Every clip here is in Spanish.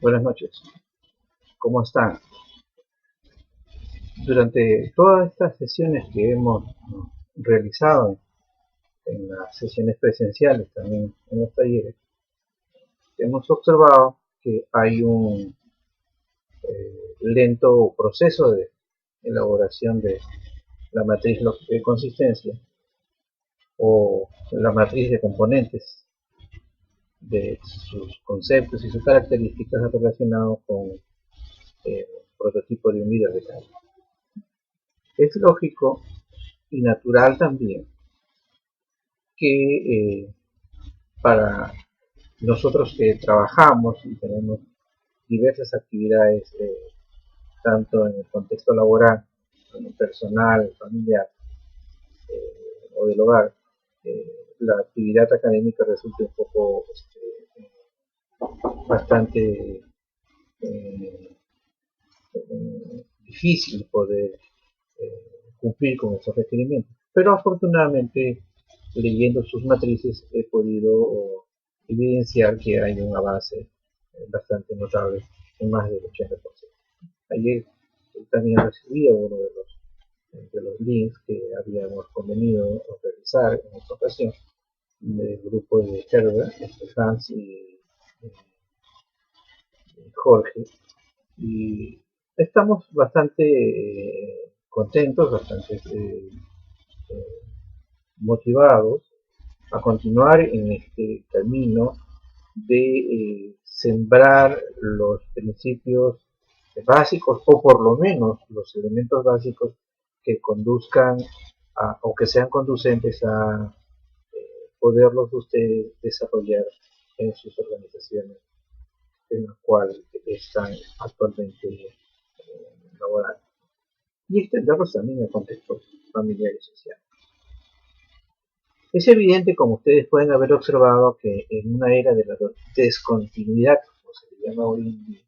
Buenas noches, ¿cómo están? Durante todas estas sesiones que hemos realizado en las sesiones presenciales, también en los talleres, hemos observado que hay un lento proceso de elaboración de la matriz de consistencia o la matriz de componentes de sus conceptos y sus características relacionados con el prototipo de un líder de cambio. Es lógico y natural también que para nosotros que trabajamos y tenemos diversas actividades, tanto en el contexto laboral, como personal, familiar o del hogar, la actividad académica resulta un poco bastante eh, difícil poder cumplir con esos requerimientos. Pero afortunadamente, leyendo sus matrices, he podido evidenciar que hay un avance bastante notable en más del 80%. Ayer también recibía uno de los links que habíamos convenido realizar en esta ocasión del grupo de Herbert, Hans y Jorge, y estamos bastante contentos, bastante motivados a continuar en este camino de sembrar los principios básicos o por lo menos los elementos básicos que conduzcan o que sean conducentes a poderlos ustedes desarrollar en sus organizaciones en las cuales están actualmente laborando y extenderlos también al contexto familiar y social. Es evidente, como ustedes pueden haber observado, que en una era de la descontinuidad, como se le llama hoy en día,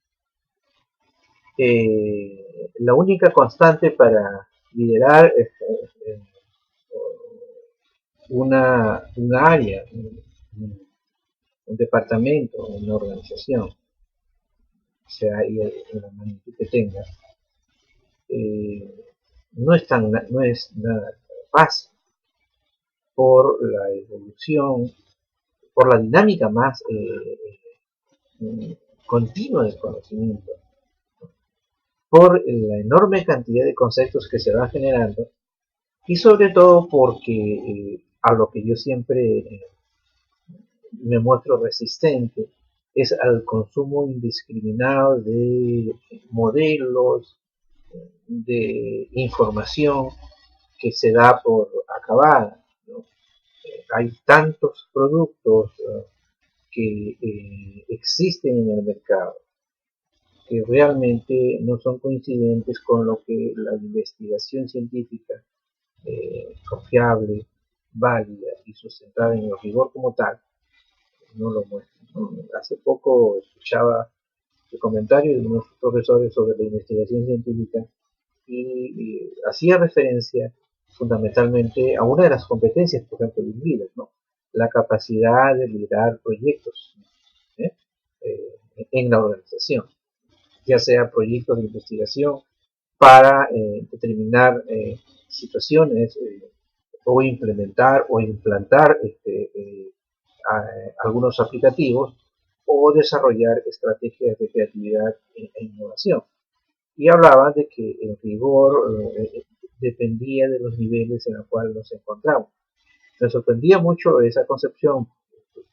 la única constante para liderar un área, un departamento, una organización, sea ahí en la magnitud que tenga, no es nada fácil por la evolución, por la dinámica más continua del conocimiento, por la enorme cantidad de conceptos que se va generando y sobre todo porque a lo que yo siempre me muestro resistente es al consumo indiscriminado de modelos, de información que se da por acabada, ¿no? Hay tantos productos que existen en el mercado que realmente no son coincidentes con lo que la investigación científica confiable, válida y sustentada en el rigor como tal no lo muestra, ¿no? Hace poco escuchaba el comentario de unos profesores sobre la investigación científica y hacía referencia fundamentalmente a una de las competencias, por ejemplo, de un líder, ¿no? La capacidad de liderar proyectos, ¿eh? En la organización, ya sea proyectos de investigación para determinar situaciones o implementar o implantar algunos aplicativos o desarrollar estrategias de creatividad e innovación. Y hablaba de que el rigor dependía de los niveles en los cuales nos encontramos. Me sorprendía mucho esa concepción,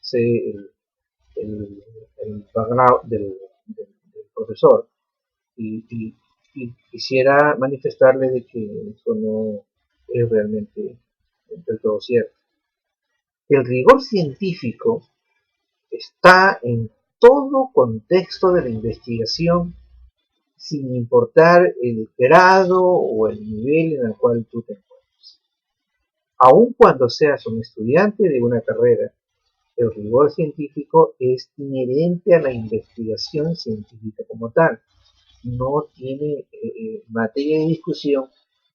sé el, el background del profesor, y quisiera manifestarle de que eso no es realmente del todo cierto. El rigor científico está en todo contexto de la investigación sin importar el grado o el nivel en el cual tú te encuentres. Aun cuando seas un estudiante de una carrera, el rigor científico es inherente a la investigación científica como tal. No tiene materia de discusión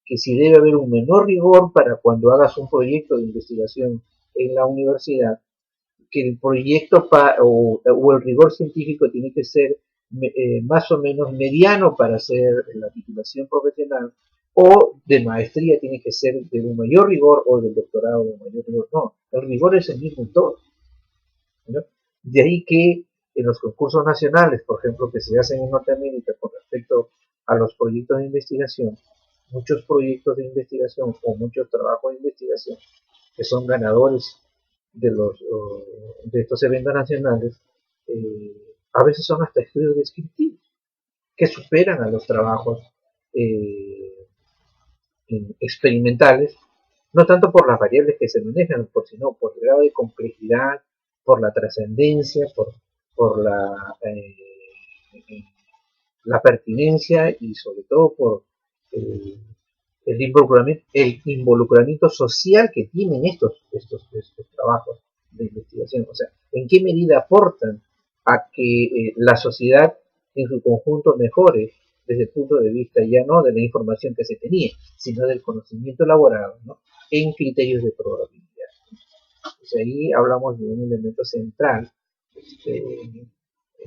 que si debe haber un menor rigor para cuando hagas un proyecto de investigación en la universidad, que el proyecto o el rigor científico tiene que ser más o menos mediano para hacer la titulación profesional, o de maestría tiene que ser de un mayor rigor, o del doctorado de un mayor rigor. No, el rigor es el mismo en todo, ¿no? De ahí que en los concursos nacionales, por ejemplo, que se hacen en Norteamérica con respecto a los proyectos de investigación, muchos proyectos de investigación o muchos trabajos de investigación que son ganadores de estos eventos nacionales, a veces son hasta estudios descriptivos que superan a los trabajos eh, experimentales, no tanto por las variables que se manejan, sino por el grado de complejidad, por la trascendencia, por la pertinencia y sobre todo por el, el involucramiento social que tienen estos trabajos de investigación. O sea, en qué medida aportan a que la sociedad en su conjunto mejore desde el punto de vista ya no de la información que se tenía, sino del conocimiento elaborado, ¿no?, en criterios de probabilidad. Entonces ahí hablamos de un elemento central,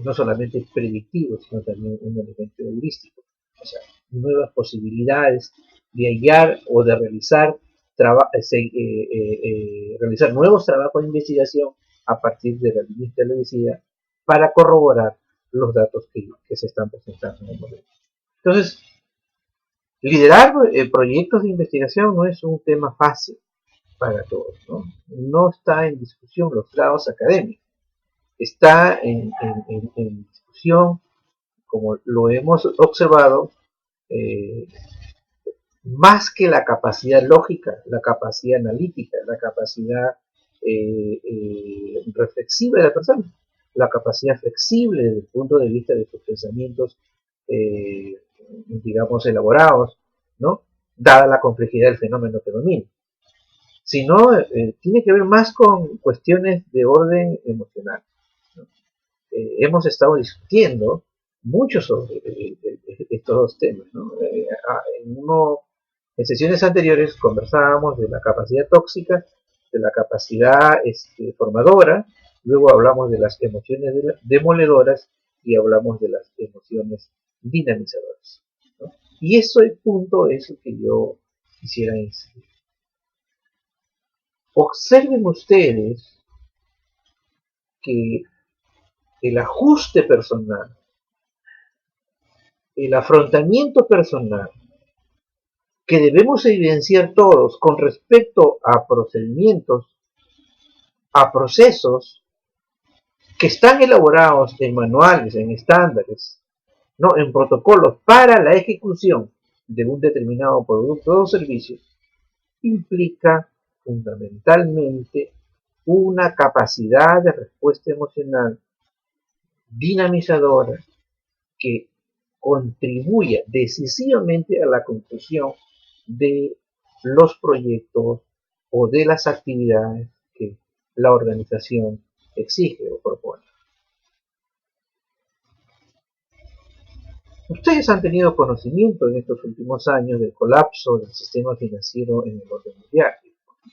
no solamente predictivo, sino también un elemento heurístico. O sea, nuevas posibilidades de hallar o de realizar nuevos trabajos de investigación a partir de la línea televisiva para corroborar los datos que se están presentando en el momento. Entonces, liderar proyectos de investigación no es un tema fácil para todos, ¿no? No está en discusión los grados académicos, está en discusión, como lo hemos observado, eh, más que la capacidad lógica, la capacidad analítica, la capacidad reflexiva de la persona, la capacidad flexible desde el punto de vista de sus pensamientos, eh, digamos, elaborados, ¿no?, dada la complejidad del fenómeno que domina, sino tiene que ver más con cuestiones de orden emocional, ¿no? Hemos estado discutiendo mucho sobre estos dos temas, ¿no? En sesiones anteriores conversábamos de la capacidad tóxica, de la capacidad formadora, luego hablamos de las emociones demoledoras y hablamos de las emociones dinamizadoras, ¿no? Y ese punto es el que yo quisiera incidir. Observen ustedes que el ajuste personal, el afrontamiento personal que debemos evidenciar todos con respecto a procedimientos, a procesos que están elaborados en manuales, en estándares, ¿no?, en protocolos para la ejecución de un determinado producto o servicio, implica fundamentalmente una capacidad de respuesta emocional dinamizadora que contribuya decisivamente a la conclusión de los proyectos o de las actividades que la organización exige o propone. Ustedes han tenido conocimiento en estos últimos años del colapso del sistema financiero en el orden mundial,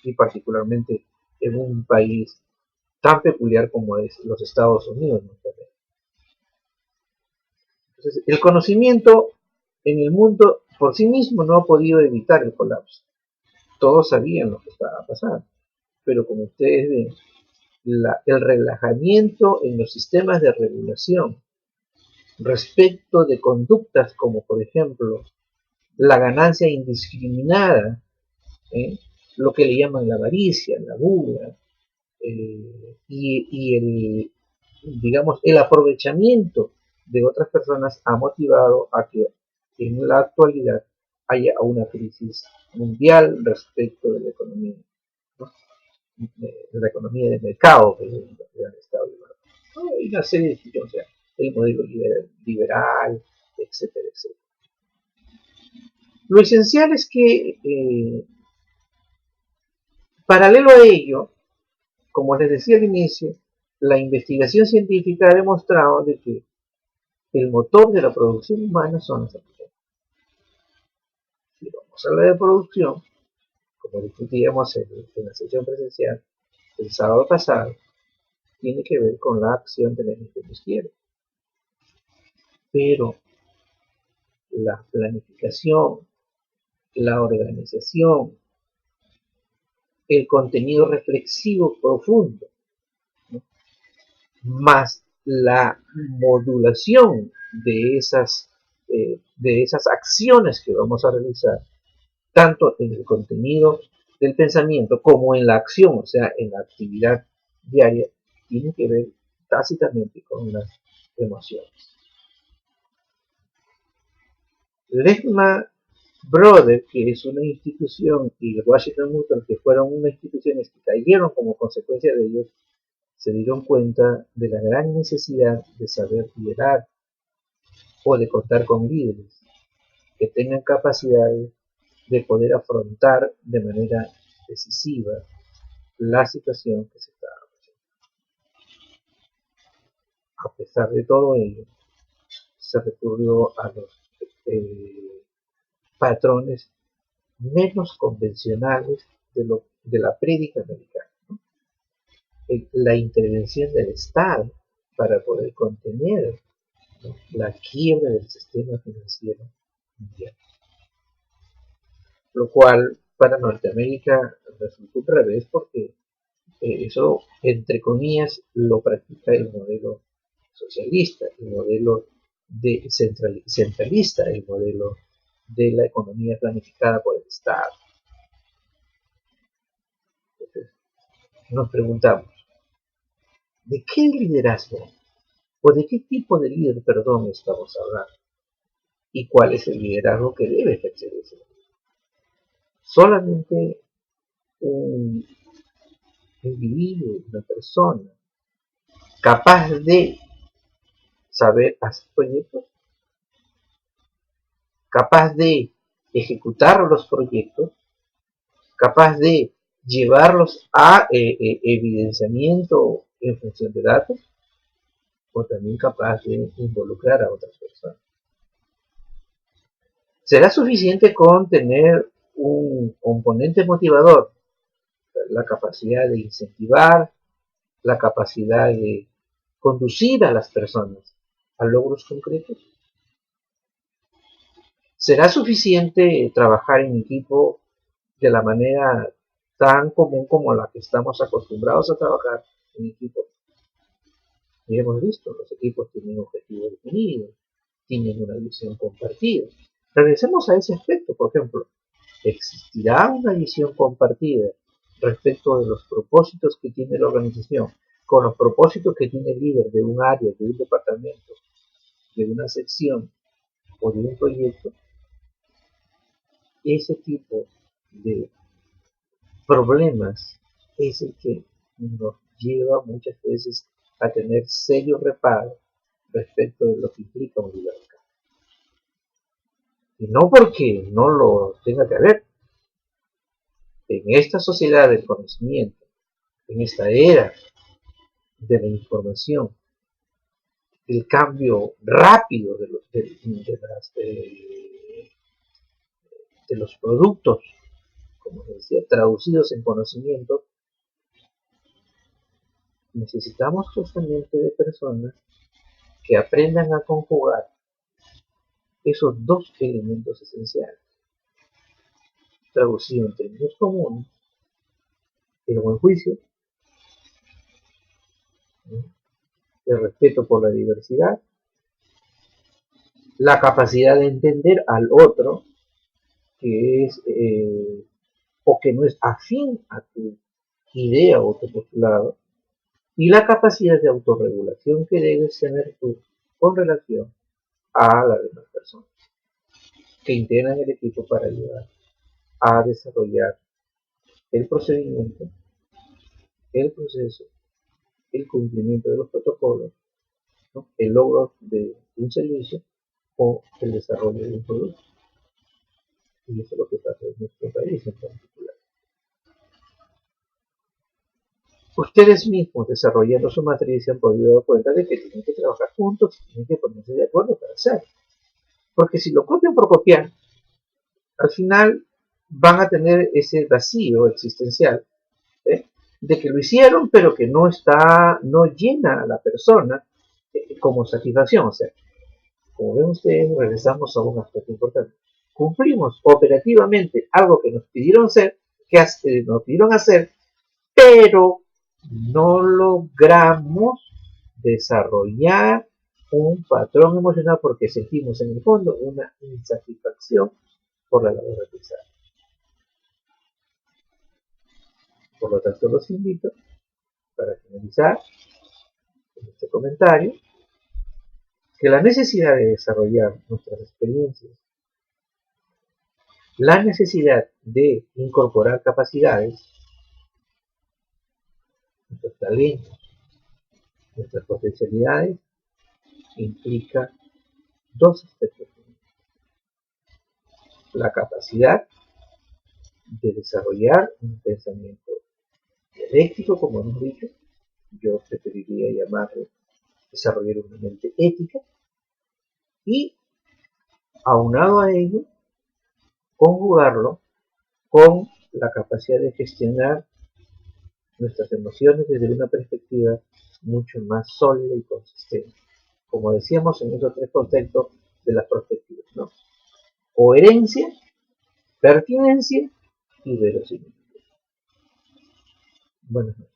y particularmente en un país tan peculiar como es los Estados Unidos. Entonces, el conocimiento en el mundo por sí mismo no ha podido evitar el colapso. Todos sabían lo que estaba pasando, pero como ustedes ven, el relajamiento en los sistemas de regulación respecto de conductas como, por ejemplo, la ganancia indiscriminada, lo que le llaman la avaricia, la gula, y el, digamos, el aprovechamiento de otras personas ha motivado a que en la actualidad haya una crisis mundial respecto de la economía, ¿no?, de la economía de mercado que han estado llevando, ¿no? Hay una serie de situaciones, o sea, el modelo liberal, etcétera, etcétera. Lo esencial es que, paralelo a ello, como les decía al inicio, la investigación científica ha demostrado de que el motor de la producción humana son las aplicaciones. Si vamos a hablar de producción, como discutíamos en la sesión presencial el sábado pasado, tiene que ver con la acción del hemisferio izquierdo. pero la planificación, la organización, el contenido reflexivo profundo, ¿no?, más la modulación de esas acciones que vamos a realizar, tanto en el contenido del pensamiento como en la acción, o sea, en la actividad diaria, tiene que ver tácitamente con las emociones. Lehman Brothers, que es una institución, y Washington Mutual, que fueron unas instituciones que cayeron como consecuencia de ellos, se dieron cuenta de la gran necesidad de saber liderar o de contar con líderes que tengan capacidades de poder afrontar de manera decisiva la situación que se está presentando. A pesar de todo ello, se recurrió a los patrones menos convencionales de la prédica americana, ¿no?, la intervención del Estado para poder contener, ¿no?, la quiebra del sistema financiero mundial, lo cual para Norteamérica resultó un revés porque eso, entre comillas, lo practica el modelo socialista, el modelo centralista, el modelo de la economía planificada por el Estado. Entonces, nos preguntamos, ¿de qué liderazgo o de qué tipo de líder, perdón, estamos hablando? ¿Y cuál es el liderazgo que debe ejercer ese líder? Solamente un individuo, una persona capaz de saber hacer proyectos, capaz de ejecutar los proyectos, capaz de llevarlos a evidenciamiento en función de datos, o también capaz de involucrar a otras personas. ¿Será suficiente con tener un componente motivador, la capacidad de incentivar, la capacidad de conducir a las personas a logros concretos? ¿Será suficiente trabajar en equipo de la manera tan común como la que estamos acostumbrados a trabajar en equipo? Y hemos visto, los equipos tienen objetivos definidos, tienen una visión compartida. Regresemos a ese aspecto, por ejemplo, ¿existirá una visión compartida respecto de los propósitos que tiene la organización, con los propósitos que tiene el líder de un área, de un departamento, de una sección o de un proyecto? Ese tipo de problemas es el que nos lleva muchas veces a tener serios reparos respecto de lo que implica un liderazgo. Y no porque no lo tenga que haber. En esta sociedad del conocimiento, en esta era de la información, el cambio rápido de los productos, como decía, traducidos en conocimiento, necesitamos justamente de personas que aprendan a conjugar esos dos elementos esenciales, traducido en términos comunes: el buen juicio, el respeto por la diversidad, la capacidad de entender al otro que es o que no es afín a tu idea o tu postulado, y la capacidad de autorregulación que debes tener tú con relación a las demás personas que integran el equipo para ayudar a desarrollar el procedimiento, el proceso, el cumplimiento de los protocolos, ¿no?, el logro de un servicio o el desarrollo de un producto. Y eso es lo que pasa en nuestro país en particular. Ustedes mismos, desarrollando su matriz, se han podido dar cuenta de que tienen que trabajar juntos, tienen que ponerse de acuerdo para hacerlo. Porque si lo copian por copiar, al final van a tener ese vacío existencial, de que lo hicieron, pero que no llena a la persona como satisfacción. O sea, como ven ustedes, regresamos a un aspecto importante. Cumplimos operativamente algo que nos pidieron hacer, pero no logramos desarrollar un patrón emocional porque sentimos en el fondo una insatisfacción por la labor realizada. Por lo tanto, los invito, para finalizar este comentario, que la necesidad de desarrollar nuestras experiencias, la necesidad de incorporar capacidades, nuestros talentos, nuestras potencialidades, implica dos aspectos. La capacidad de desarrollar un pensamiento dialéctico, como hemos dicho, yo preferiría llamarlo desarrollar una mente ética, y aunado a ello, conjugarlo con la capacidad de gestionar nuestras emociones desde una perspectiva mucho más sólida y consistente. Como decíamos en esos tres conceptos de las perspectivas, ¿no? Coherencia, pertinencia y verosimilitud. Buenas noches.